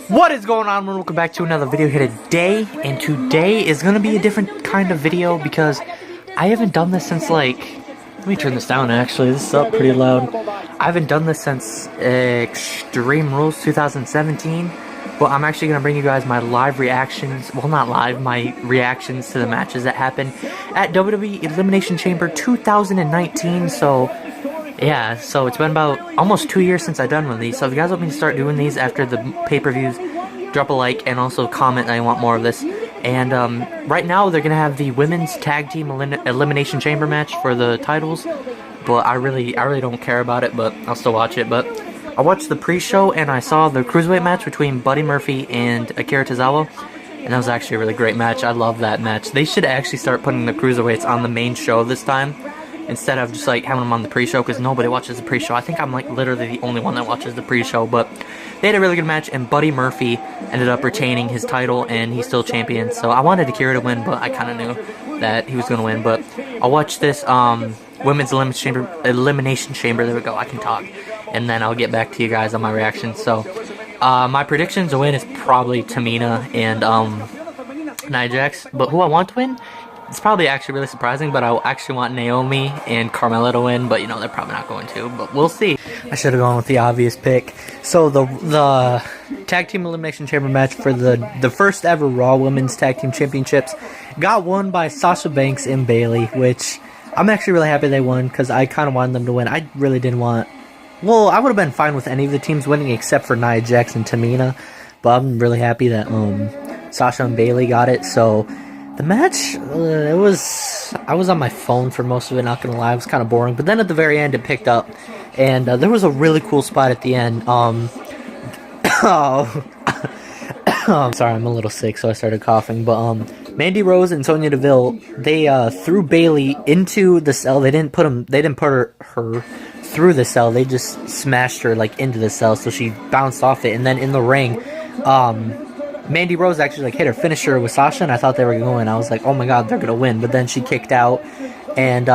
What is going on? Welcome back to another video here today, and today is going to be a different kind of video because I haven't done this since like, let me turn this down actually, this is up pretty loud. I haven't done this since Extreme Rules 2017, but I'm actually going to bring you guys my live reactions, well not live, my reactions to the matches that happened at WWE Elimination Chamber 2019, so yeah, so it's been about almost 2 years since I've done one of these. So if you guys want me to start doing these after the pay-per-views, drop a like and also comment that I want more of this. And right now they're gonna have the women's tag team elimination chamber match for the titles, but I really don't care about it, but I'll still watch it. But I watched the pre-show and I saw the cruiserweight match between Buddy Murphy and Akira Tozawa, and that was actually a really great match. I love that match. They should actually start putting the cruiserweights on the main show this time, instead of just like having them on the pre-show, because nobody watches the pre-show. I think I'm like literally the only one that watches the pre-show, but they had a really good match, and Buddy Murphy ended up retaining his title, and he's still champion. So I wanted Akira to win, but I kind of knew that he was going to win. But I'll watch this women's elimination chamber. There we go, I can talk. And then I'll get back to you guys on my reactions. So my predictions to win is probably Tamina and Nia Jax, but who I want to win, it's probably actually really surprising, but I actually want Naomi and Carmella to win, but you know, they're probably not going to, but we'll see. I should have gone with the obvious pick. So the Tag Team Elimination Chamber match for the first ever Raw Women's Tag Team Championships got won by Sasha Banks and Bayley, which I'm actually really happy they won, because I kind of wanted them to win. I really didn't want, well, I would have been fine with any of the teams winning except for Nia Jax and Tamina, but I'm really happy that Sasha and Bayley got it. So the match, I was on my phone for most of it, not gonna lie, it was kind of boring, but then at the very end it picked up, and there was a really cool spot at the end. Sorry, I'm a little sick, so I started coughing, but Mandy Rose and Sonya Deville, they threw Bayley into the cell. They didn't put her through the cell, they just smashed her like into the cell, so she bounced off it, and then in the ring, Mandy Rose actually like hit her finisher with Sasha, and I thought they were going to win. I was like, oh my god, they're going to win. But then she kicked out, and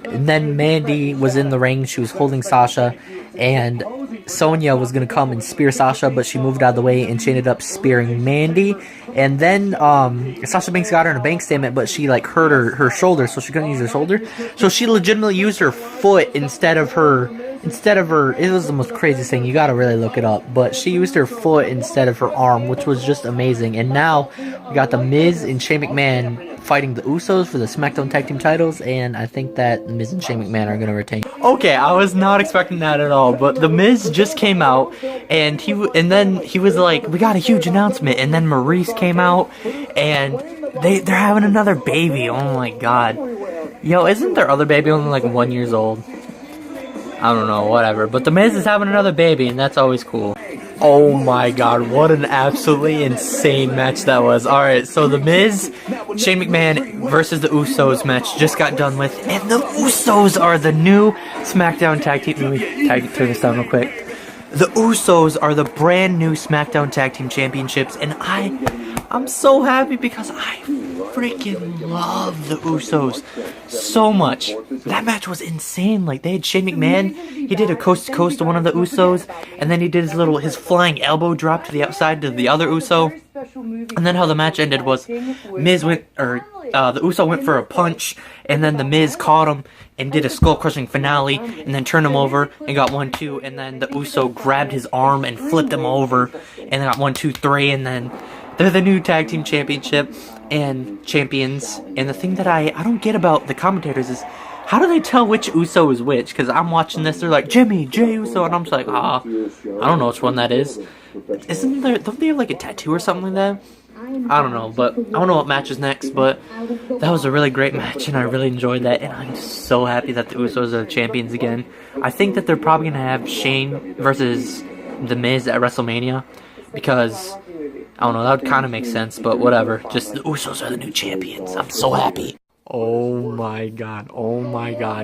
then Mandy was in the ring. She was holding Sasha, and Sonya was going to come and spear Sasha, but she moved out of the way, and she ended up spearing Mandy. And then Sasha Banks got her in a bank statement, but she like hurt her shoulder, so she couldn't use her shoulder. So she legitimately used her foot instead of her, it was the most craziest thing, you gotta really look it up, but she used her foot instead of her arm, which was just amazing. And now we got The Miz and Shane McMahon fighting the Usos for the SmackDown Tag Team titles, and I think that The Miz and Shane McMahon are gonna retain. Okay, I was not expecting that at all, but The Miz just came out, and then he was like, we got a huge announcement, and then Maurice came out, and they're having another baby. Oh my god. Yo, isn't their other baby only like 1 year old? I don't know, whatever. But The Miz is having another baby, and that's always cool. Oh my god, what an absolutely insane match that was. Alright, so The Miz, Shane McMahon versus the Usos match just got done with, and the Usos are the new SmackDown Tag Team. Let me turn this down real quick. The Usos are the brand new SmackDown Tag Team Championships, and I'm so happy because I freaking love the Usos so much. That match was insane. Like, they had Shane McMahon, he did a coast to coast to one of the Usos, and then he did his flying elbow drop to the outside to the other Uso. And then how the match ended was the Uso went for a punch, and then the Miz caught him and did a skull-crushing finale, and then turned him over and got 1-2, and then the Uso grabbed his arm and flipped him over, and got 1-2-3, and then they're the new tag team championship and champions. And the thing that I don't get about the commentators is, how do they tell which Uso is which? Because I'm watching this, they're like, Jimmy, Jay Uso, and I'm just like, I don't know which one that is. Don't they have like a tattoo or something like that? I don't know, but I don't know what match is next, but that was a really great match, and I really enjoyed that, and I'm so happy that the Usos are champions again. I think that they're probably going to have Shane versus The Miz at WrestleMania, because, I don't know, that would kind of make sense, but whatever. Just, the Usos are the new champions. I'm so happy. Oh my god,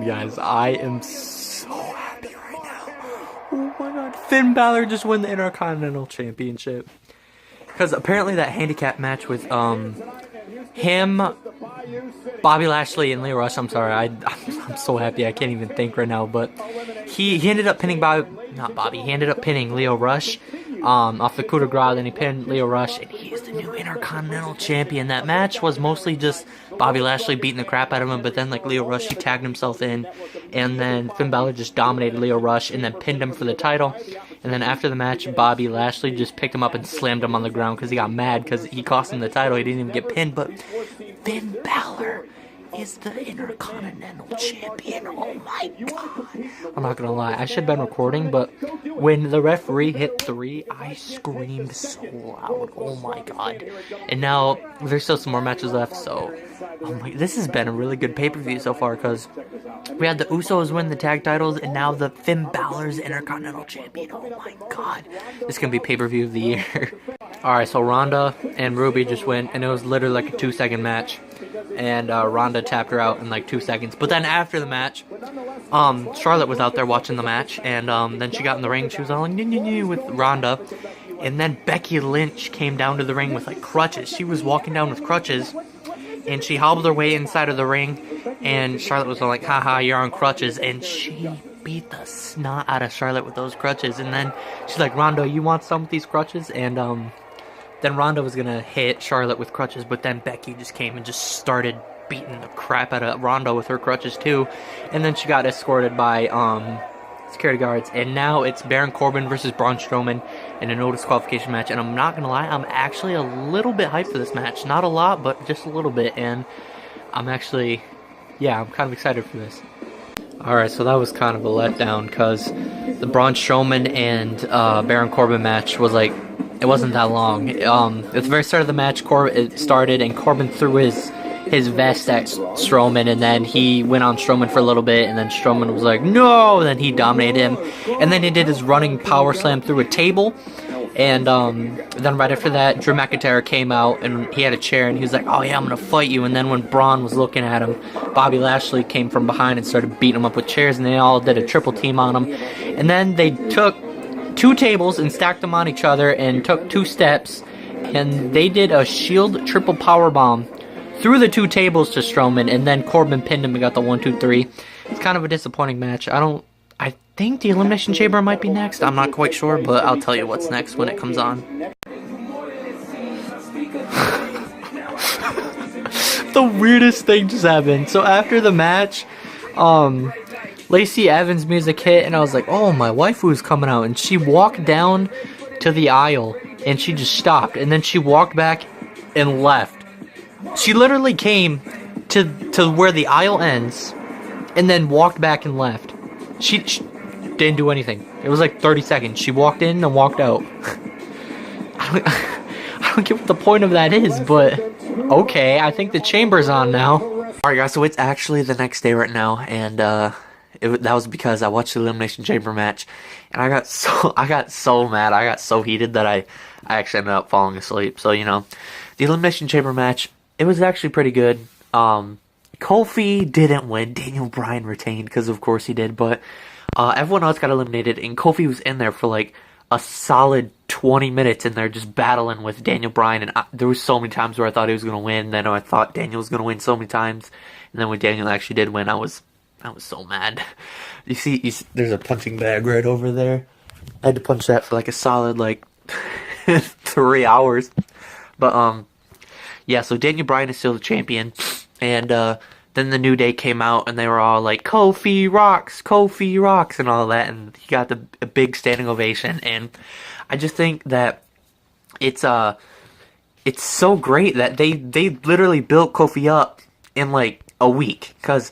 guys. I am so happy right now. Oh my god. Finn Balor just won the Intercontinental Championship. Because apparently that handicap match with him, Bobby Lashley, and Lio Rush, I'm sorry, I'm so happy I can't even think right now, but he ended up pinning he ended up pinning Lio Rush off the coup de grace, then he pinned Lio Rush, and he is the new Intercontinental Champion. That match was mostly just Bobby Lashley beating the crap out of him, but then like Lio Rush, he tagged himself in, and then Finn Balor just dominated Lio Rush and then pinned him for the title. And then after the match, Bobby Lashley just picked him up and slammed him on the ground because he got mad because he cost him the title. He didn't even get pinned, but Finn Balor is the Intercontinental Champion. Oh my god. I'm not gonna lie, I should have been recording, but when the referee hit 3, I screamed so loud. Oh my god. And now, there's still some more matches left, so this has been a really good pay-per-view so far, because we had the Usos win the tag titles, and now the Finn Balor's Intercontinental Champion. Oh my god. This is gonna be pay-per-view of the year. Alright, so Ronda and Ruby just went, and it was literally like a 2-second match. And Ronda tapped her out in like 2 seconds. But then after the match, Charlotte was out there watching the match, and then she got in the ring. She was all like, with Ronda. And then Becky Lynch came down to the ring with like crutches. She was walking down with crutches, and she hobbled her way inside of the ring. And Charlotte was all like, haha, you're on crutches. And she beat the snot out of Charlotte with those crutches. And then she's like, Ronda, you want some with these crutches? And then Ronda was going to hit Charlotte with crutches, but then Becky just came and just started beating the crap out of Ronda with her crutches too. And then she got escorted by security guards. And now it's Baron Corbin versus Braun Strowman in a no disqualification match. And I'm not going to lie, I'm actually a little bit hyped for this match. Not a lot, but just a little bit. And I'm actually, yeah, I'm kind of excited for this. Alright, so that was kind of a letdown because the Braun Strowman and Baron Corbin match was like, it wasn't that long. At the very start of the match, it started, and Corbin threw his vest at Strowman, and then he went on Strowman for a little bit, and then Strowman was like, no! And then he dominated him, and then he did his running power slam through a table, and then right after that, Drew McIntyre came out, and he had a chair, and he was like, oh yeah, I'm gonna fight you. And then when Braun was looking at him, Bobby Lashley came from behind and started beating him up with chairs, and they all did a triple team on him. And then they took 2 tables and stacked them on each other and took 2 steps, and they did a Shield triple power bomb through the 2 tables to Strowman, and then Corbin pinned him and got the 1, 2, 3. It's kind of a disappointing match. I think the Elimination Chamber might be next. I'm not quite sure, but I'll tell you what's next when it comes on. The weirdest thing just happened. So after the match, Lacey Evans' music hit, and I was like, oh, my waifu is coming out. And she walked down to the aisle, and she just stopped. And then she walked back and left. She literally came to where the aisle ends, and then walked back and left. She didn't do anything. It was like 30 seconds. She walked in and walked out. I don't get what the point of that is, but okay, I think the chamber's on now. Alright guys, so it's actually the next day right now, and that was because I watched the Elimination Chamber match, and I got so mad, I got so heated that I actually ended up falling asleep. So, you know, the Elimination Chamber match, it was actually pretty good. Kofi didn't win. Daniel Bryan retained, because of course he did, but everyone else got eliminated, and Kofi was in there for like a solid 20 minutes in there just battling with Daniel Bryan, and there was so many times where I thought he was going to win, then I thought Daniel was going to win so many times, and then when Daniel actually did win, I was so mad. You see, there's a punching bag right over there. I had to punch that for like a solid like 3 hours. But yeah, so Daniel Bryan is still the champion, and then the New Day came out, and they were all like, Kofi rocks, and all that, and he got a big standing ovation, and I just think that it's so great that they literally built Kofi up in like a week, because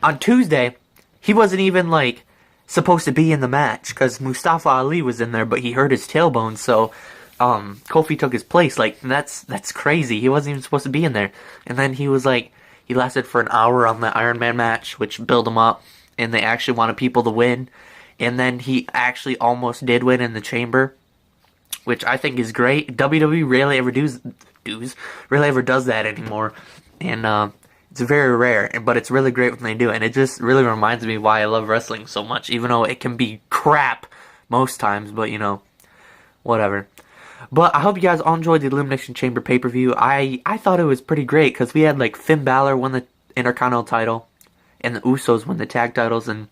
on Tuesday, he wasn't even like supposed to be in the match, because Mustafa Ali was in there, but he hurt his tailbone, so Kofi took his place. Like, that's crazy. He wasn't even supposed to be in there, and then he was like, he lasted for an hour on the Iron Man match, which built him up, and they actually wanted people to win. And then he actually almost did win in the chamber, which I think is great. WWE rarely ever does that anymore, and it's very rare. But it's really great when they do it, and it just really reminds me why I love wrestling so much, even though it can be crap most times. But you know, whatever. But I hope you guys all enjoyed the Elimination Chamber pay-per-view. I thought it was pretty great, because we had like Finn Balor win the Intercontinental title, and the Usos win the tag titles, and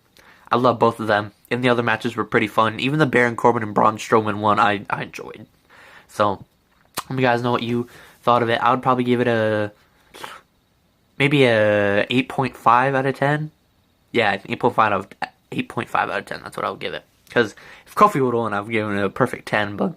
I love both of them. And the other matches were pretty fun. Even the Baron Corbin and Braun Strowman one, I enjoyed. So, let you guys know what you thought of it. I would probably give it maybe a 8.5 out of 10. Yeah, 8.5 out of 10. That's what I would give it. Because if Kofi would have won, I would give it a perfect 10. But,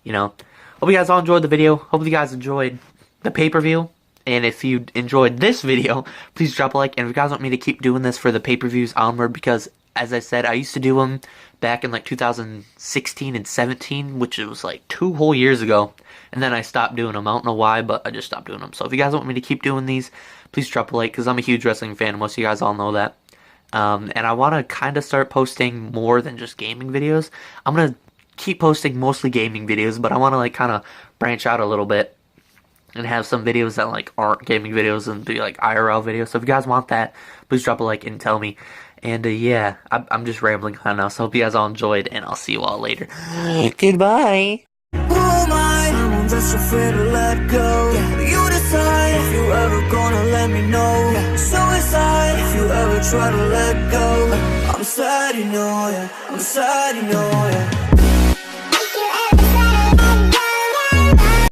you know, hope you guys all enjoyed the video. Hope you guys enjoyed the pay-per-view. And if you enjoyed this video, please drop a like. And if you guys want me to keep doing this for the pay-per-views onward, because, as I said, I used to do them back in like 2016 and 17, which was like 2 whole years ago. And then I stopped doing them. I don't know why, but I just stopped doing them. So if you guys want me to keep doing these, please drop a like, because I'm a huge wrestling fan. Most of you guys all know that. And I want to kind of start posting more than just gaming videos. I'm going to keep posting mostly gaming videos, but I want to like kind of branch out a little bit and have some videos that like aren't gaming videos and be like IRL videos. So if you guys want that, please drop a like and tell me. And yeah, I'm just rambling on now. So hope you guys all enjoyed, and I'll see you all later. Goodbye. I'm just afraid to let go. You decide if you ever gonna let me know. Suicide if you ever try to let go. I'm sad, you know, yeah. I'm sad, you know, yeah.